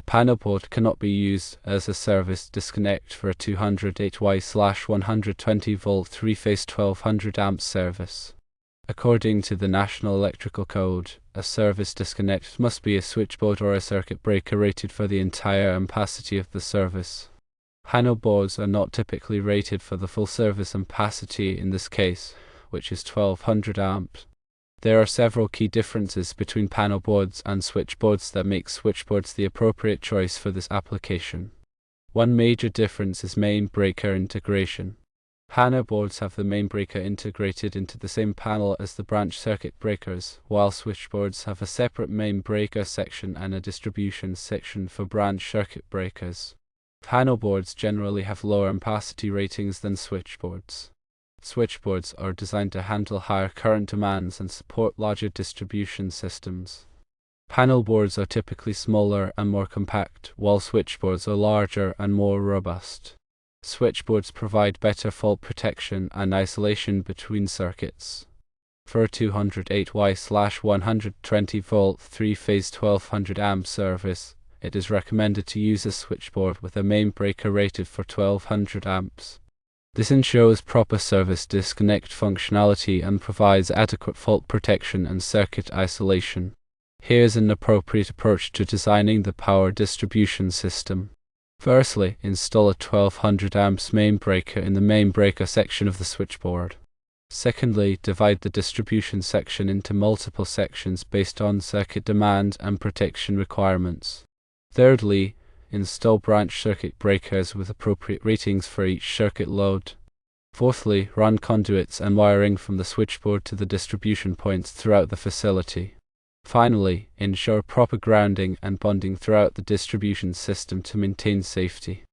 panelboard cannot be used as a service disconnect for a 208Y/120 volt 3-phase 1200 amp service. According to the National Electrical Code, a service disconnect must be a switchboard or a circuit breaker rated for the entire ampacity of the service. Panelboards are not typically rated for the full service ampacity in this case, which is 1200 amps. There are several key differences between panelboards and switchboards that make switchboards the appropriate choice for this application. One major difference is main breaker integration. Panelboards have the main breaker integrated into the same panel as the branch circuit breakers, while switchboards have a separate main breaker section and a distribution section for branch circuit breakers. Panelboards generally have lower ampacity ratings than switchboards. Switchboards are designed to handle higher current demands and support larger distribution systems. Panelboards are typically smaller and more compact, while switchboards are larger and more robust. Switchboards provide better fault protection and isolation between circuits. For a 208Y/120 volt 3-phase 1200 amp service, it is recommended to use a switchboard with a main breaker rated for 1200 amps. This ensures proper service disconnect functionality and provides adequate fault protection and circuit isolation. Here's an appropriate approach to designing the power distribution system. Firstly, install a 1200 amps main breaker in the main breaker section of the switchboard. Secondly, divide the distribution section into multiple sections based on circuit demand and protection requirements. Thirdly, install branch circuit breakers with appropriate ratings for each circuit load. Fourthly, run conduits and wiring from the switchboard to the distribution points throughout the facility. Finally, ensure proper grounding and bonding throughout the distribution system to maintain safety.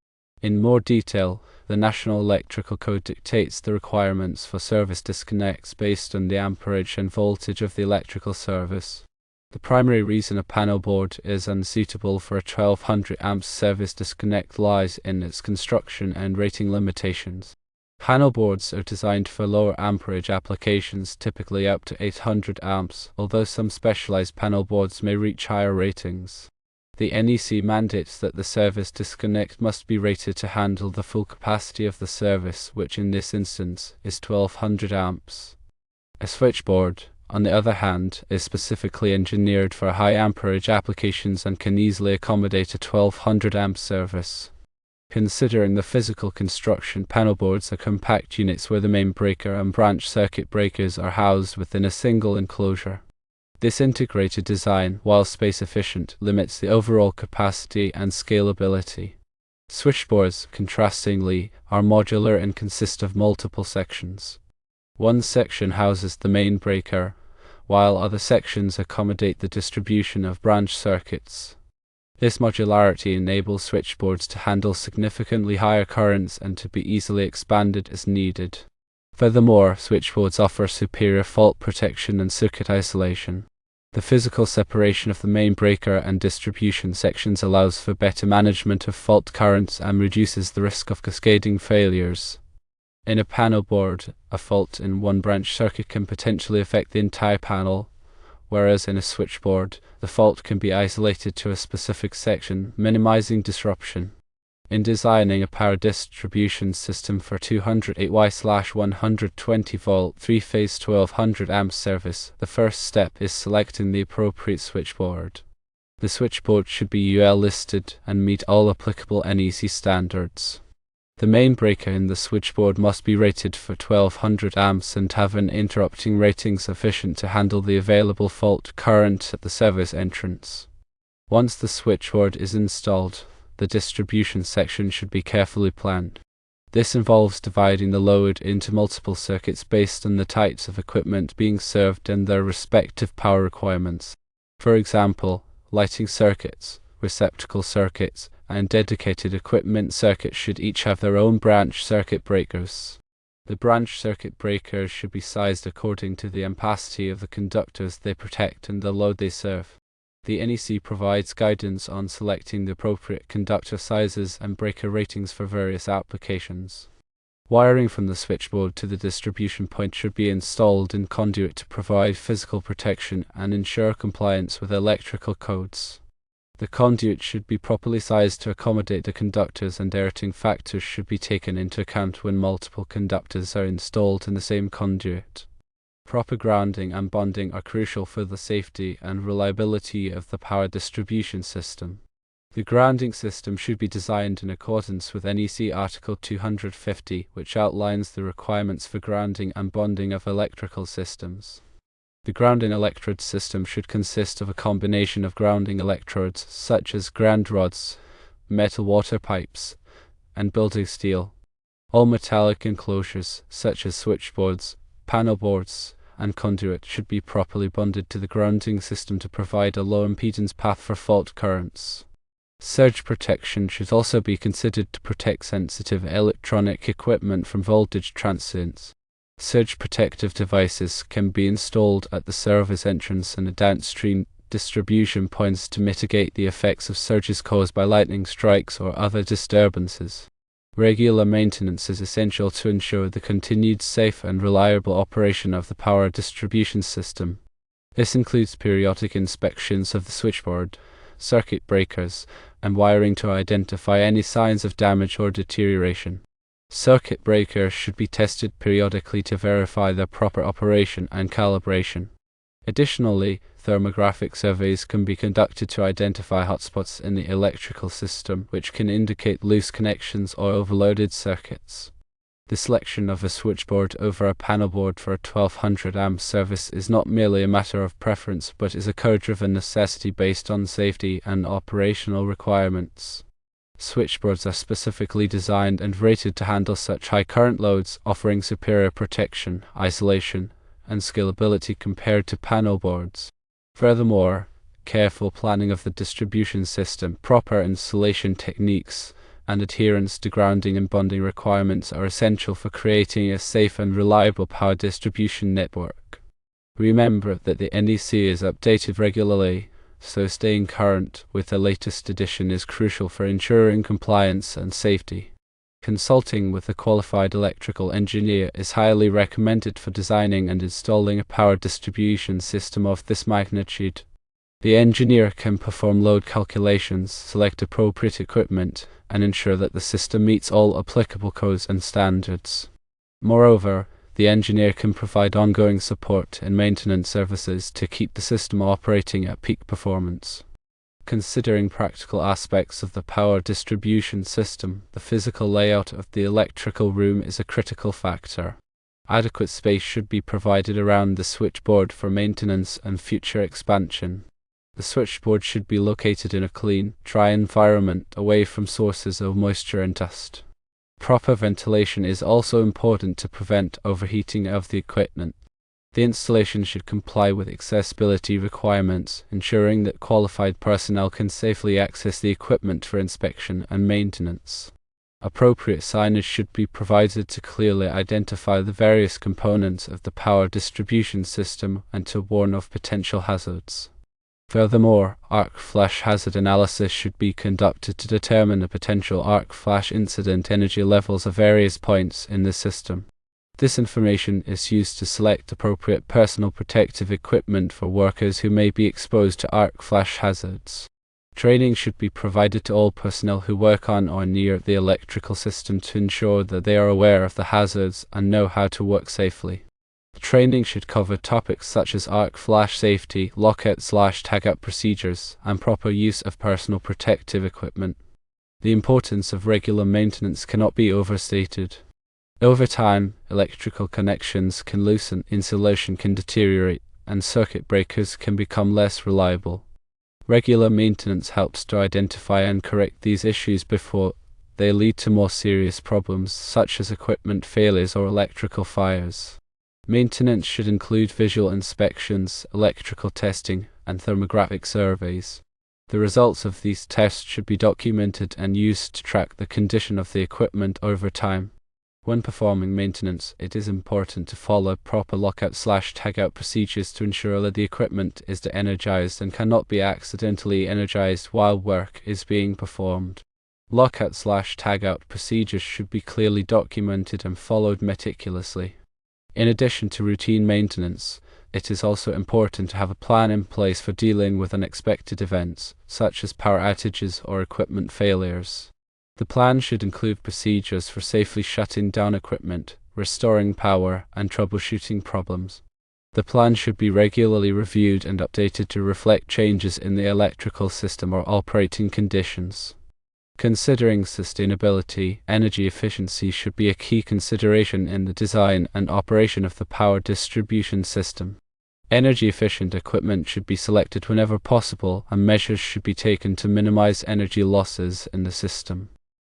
In more detail, the National Electrical Code dictates the requirements for service disconnects based on the amperage and voltage of the electrical service. The primary reason a panelboard is unsuitable for a 1200 amps service disconnect lies in its construction and rating limitations. Panelboards are designed for lower amperage applications, typically up to 800 amps, although some specialized panelboards may reach higher ratings. The NEC mandates that the service disconnect must be rated to handle the full capacity of the service, which in this instance is 1200 amps. A switchboard, on the other hand, is specifically engineered for high amperage applications and can easily accommodate a 1200 amp service. Considering the physical construction, panelboards are compact units where the main breaker and branch circuit breakers are housed within a single enclosure. This integrated design, while space efficient, limits the overall capacity and scalability. Switchboards, contrastingly, are modular and consist of multiple sections. One section houses the main breaker, while other sections accommodate the distribution of branch circuits. This modularity enables switchboards to handle significantly higher currents and to be easily expanded as needed. Furthermore, switchboards offer superior fault protection and circuit isolation. The physical separation of the main breaker and distribution sections allows for better management of fault currents and reduces the risk of cascading failures. In a panelboard, a fault in one branch circuit can potentially affect the entire panel, whereas in a switchboard, the fault can be isolated to a specific section, minimizing disruption. In designing a power distribution system for 208Y/120 volt 3-phase 1200 amp service, the first step is selecting the appropriate switchboard. The switchboard should be UL listed and meet all applicable NEC standards. The main breaker in the switchboard must be rated for 1200 amps and have an interrupting rating sufficient to handle the available fault current at the service entrance. Once the switchboard is installed, the distribution section should be carefully planned. This involves dividing the load into multiple circuits based on the types of equipment being served and their respective power requirements. For example, lighting circuits, receptacle circuits, and dedicated equipment circuits should each have their own branch circuit breakers. The branch circuit breakers should be sized according to the ampacity of the conductors they protect and the load they serve. The NEC provides guidance on selecting the appropriate conductor sizes and breaker ratings for various applications. Wiring from the switchboard to the distribution point should be installed in conduit to provide physical protection and ensure compliance with electrical codes. The conduit should be properly sized to accommodate the conductors, and earthing factors should be taken into account when multiple conductors are installed in the same conduit. Proper grounding and bonding are crucial for the safety and reliability of the power distribution system. The grounding system should be designed in accordance with NEC Article 250, which outlines the requirements for grounding and bonding of electrical systems. The grounding electrode system should consist of a combination of grounding electrodes such as ground rods, metal water pipes, and building steel. All metallic enclosures such as switchboards, panelboards, and conduit should be properly bonded to the grounding system to provide a low impedance path for fault currents. Surge protection should also be considered to protect sensitive electronic equipment from voltage transients. Surge protective devices can be installed at the service entrance and at downstream distribution points to mitigate the effects of surges caused by lightning strikes or other disturbances. Regular maintenance is essential to ensure the continued safe and reliable operation of the power distribution system. This includes periodic inspections of the switchboard, circuit breakers, and wiring to identify any signs of damage or deterioration. Circuit breakers should be tested periodically to verify their proper operation and calibration. Additionally, thermographic surveys can be conducted to identify hotspots in the electrical system, which can indicate loose connections or overloaded circuits. The selection of a switchboard over a panelboard for a 1200 amp service is not merely a matter of preference, but is a code-driven necessity based on safety and operational requirements. Switchboards are specifically designed and rated to handle such high current loads, offering superior protection, isolation, and scalability compared to panelboards. Furthermore, careful planning of the distribution system, proper installation techniques, and adherence to grounding and bonding requirements are essential for creating a safe and reliable power distribution network. Remember that the NEC is updated regularly, so staying current with the latest edition is crucial for ensuring compliance and safety. Consulting with a qualified electrical engineer is highly recommended for designing and installing a power distribution system of this magnitude. The engineer can perform load calculations, select appropriate equipment, and ensure that the system meets all applicable codes and standards. Moreover, the engineer can provide ongoing support and maintenance services to keep the system operating at peak performance. Considering practical aspects of the power distribution system, the physical layout of the electrical room is a critical factor. Adequate space should be provided around the switchboard for maintenance and future expansion. The switchboard should be located in a clean, dry environment away from sources of moisture and dust. Proper ventilation is also important to prevent overheating of the equipment. The installation should comply with accessibility requirements, ensuring that qualified personnel can safely access the equipment for inspection and maintenance. Appropriate signage should be provided to clearly identify the various components of the power distribution system and to warn of potential hazards. Furthermore, arc flash hazard analysis should be conducted to determine the potential arc flash incident energy levels of various points in the system. This information is used to select appropriate personal protective equipment for workers who may be exposed to arc flash hazards. Training should be provided to all personnel who work on or near the electrical system to ensure that they are aware of the hazards and know how to work safely. Training should cover topics such as arc flash safety, lockout/tagout procedures, and proper use of personal protective equipment. The importance of regular maintenance cannot be overstated. Over time, electrical connections can loosen, insulation can deteriorate, and circuit breakers can become less reliable. Regular maintenance helps to identify and correct these issues before they lead to more serious problems such as equipment failures or electrical fires. Maintenance should include visual inspections, electrical testing, and thermographic surveys. The results of these tests should be documented and used to track the condition of the equipment over time. When performing maintenance, it is important to follow proper lockout/tagout procedures to ensure that the equipment is de-energized and cannot be accidentally energized while work is being performed. Lockout/tagout procedures should be clearly documented and followed meticulously. In addition to routine maintenance, it is also important to have a plan in place for dealing with unexpected events, such as power outages or equipment failures. The plan should include procedures for safely shutting down equipment, restoring power, and troubleshooting problems. The plan should be regularly reviewed and updated to reflect changes in the electrical system or operating conditions. Considering sustainability, energy efficiency should be a key consideration in the design and operation of the power distribution system. Energy-efficient equipment should be selected whenever possible, and measures should be taken to minimize energy losses in the system.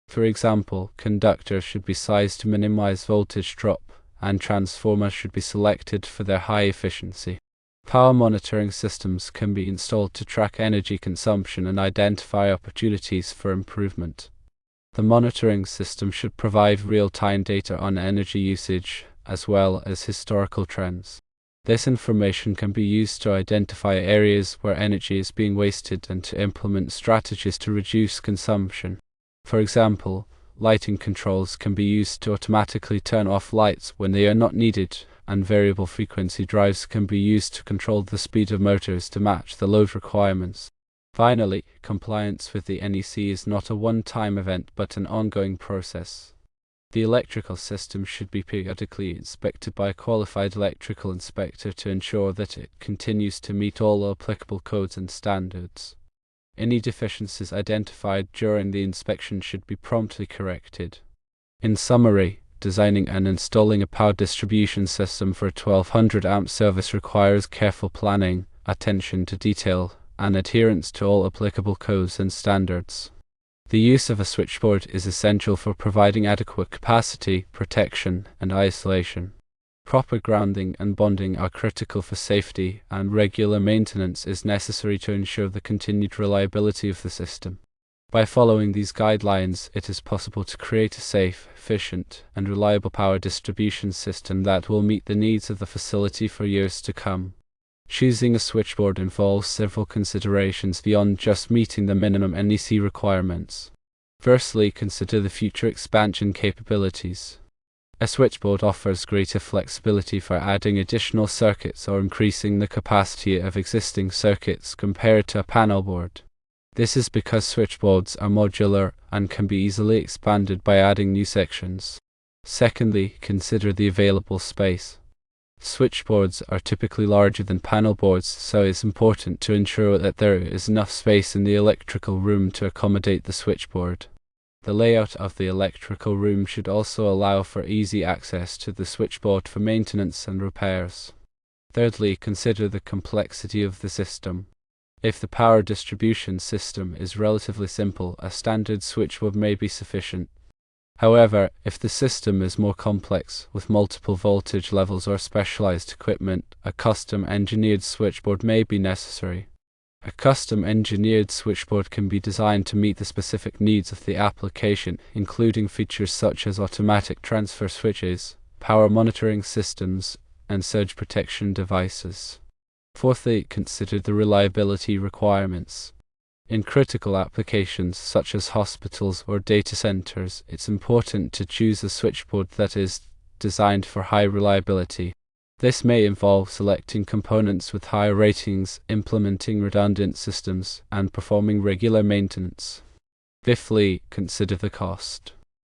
For example, conductors should be sized to minimize voltage drop, and transformers should be selected for their high efficiency. Power monitoring systems can be installed to track energy consumption and identify opportunities for improvement. The monitoring system should provide real-time data on energy usage, as well as historical trends. This information can be used to identify areas where energy is being wasted and to implement strategies to reduce consumption. For example, lighting controls can be used to automatically turn off lights when they are not needed, and variable frequency drives can be used to control the speed of motors to match the load requirements. Finally, compliance with the NEC is not a one-time event but an ongoing process. The electrical system should be periodically inspected by a qualified electrical inspector to ensure that it continues to meet all applicable codes and standards. Any deficiencies identified during the inspection should be promptly corrected. In summary, designing and installing a power distribution system for a 1200 amp service requires careful planning, attention to detail, and adherence to all applicable codes and standards. The use of a switchboard is essential for providing adequate capacity, protection, and isolation. Proper grounding and bonding are critical for safety, and regular maintenance is necessary to ensure the continued reliability of the system. By following these guidelines, it is possible to create a safe, efficient, and reliable power distribution system that will meet the needs of the facility for years to come. Choosing a switchboard involves several considerations beyond just meeting the minimum NEC requirements. Firstly, consider the future expansion capabilities. A switchboard offers greater flexibility for adding additional circuits or increasing the capacity of existing circuits compared to a panelboard. This is because switchboards are modular and can be easily expanded by adding new sections. Secondly, consider the available space. Switchboards are typically larger than panelboards, so it's important to ensure that there is enough space in the electrical room to accommodate the switchboard. The layout of the electrical room should also allow for easy access to the switchboard for maintenance and repairs. Thirdly, consider the complexity of the system. If the power distribution system is relatively simple, a standard switchboard may be sufficient. However, if the system is more complex, with multiple voltage levels or specialized equipment, a custom-engineered switchboard may be necessary. A custom-engineered switchboard can be designed to meet the specific needs of the application, including features such as automatic transfer switches, power monitoring systems, and surge protection devices. Fourthly, consider the reliability requirements. In critical applications such as hospitals or data centers, it's important to choose a switchboard that is designed for high reliability. This may involve selecting components with higher ratings, implementing redundant systems, and performing regular maintenance. Fifthly, consider the cost.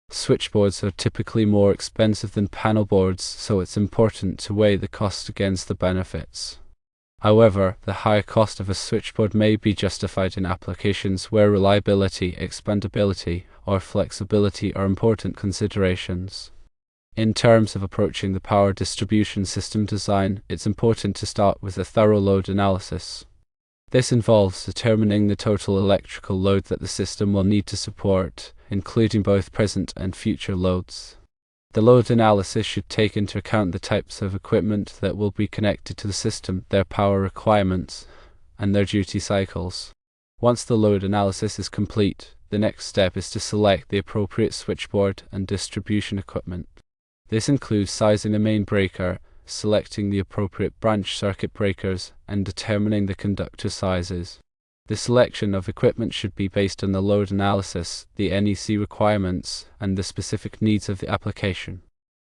Switchboards are typically more expensive than panelboards, so it's important to weigh the cost against the benefits. However, the higher cost of a switchboard may be justified in applications where reliability, expandability, or flexibility are important considerations. In terms of approaching the power distribution system design, it's important to start with a thorough load analysis. This involves determining the total electrical load that the system will need to support, including both present and future loads. The load analysis should take into account the types of equipment that will be connected to the system, their power requirements, and their duty cycles. Once the load analysis is complete, the next step is to select the appropriate switchboard and distribution equipment. This includes sizing the main breaker, selecting the appropriate branch circuit breakers, and determining the conductor sizes. The selection of equipment should be based on the load analysis, the NEC requirements, and the specific needs of the application.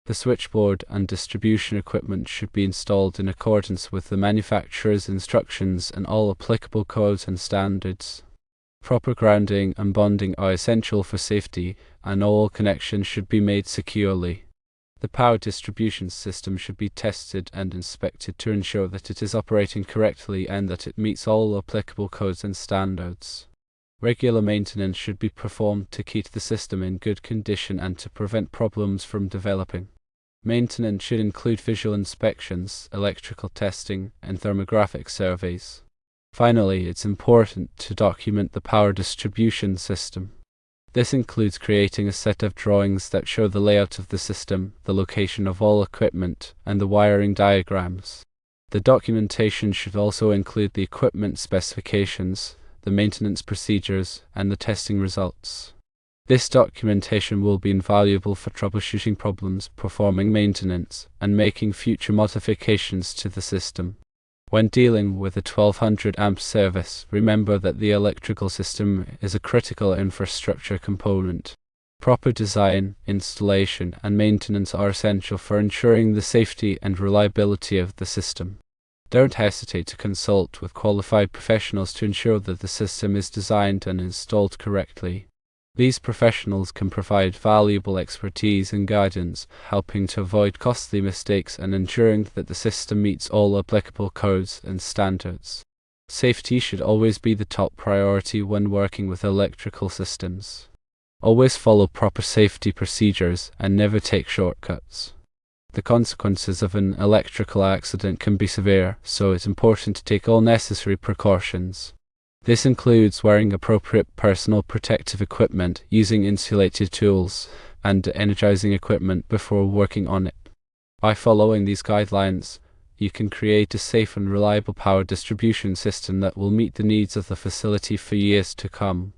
The switchboard and distribution equipment should be installed in accordance with the manufacturer's instructions and all applicable codes and standards. Proper grounding and bonding are essential for safety, and all connections should be made securely. The power distribution system should be tested and inspected to ensure that it is operating correctly and that it meets all applicable codes and standards. Regular maintenance should be performed to keep the system in good condition and to prevent problems from developing. Maintenance should include visual inspections, electrical testing, and thermographic surveys. Finally, it's important to document the power distribution system. This includes creating a set of drawings that show the layout of the system, the location of all equipment, and the wiring diagrams. The documentation should also include the equipment specifications, the maintenance procedures, and the testing results. This documentation will be invaluable for troubleshooting problems, performing maintenance, and making future modifications to the system. When dealing with a 1200 amp service, remember that the electrical system is a critical infrastructure component. Proper design, installation, and maintenance are essential for ensuring the safety and reliability of the system. Don't hesitate to consult with qualified professionals to ensure that the system is designed and installed correctly. These professionals can provide valuable expertise and guidance, helping to avoid costly mistakes and ensuring that the system meets all applicable codes and standards. Safety should always be the top priority when working with electrical systems. Always follow proper safety procedures and never take shortcuts. The consequences of an electrical accident can be severe, so it's important to take all necessary precautions. This includes wearing appropriate personal protective equipment, using insulated tools, and energizing equipment before working on it. By following these guidelines, you can create a safe and reliable power distribution system that will meet the needs of the facility for years to come.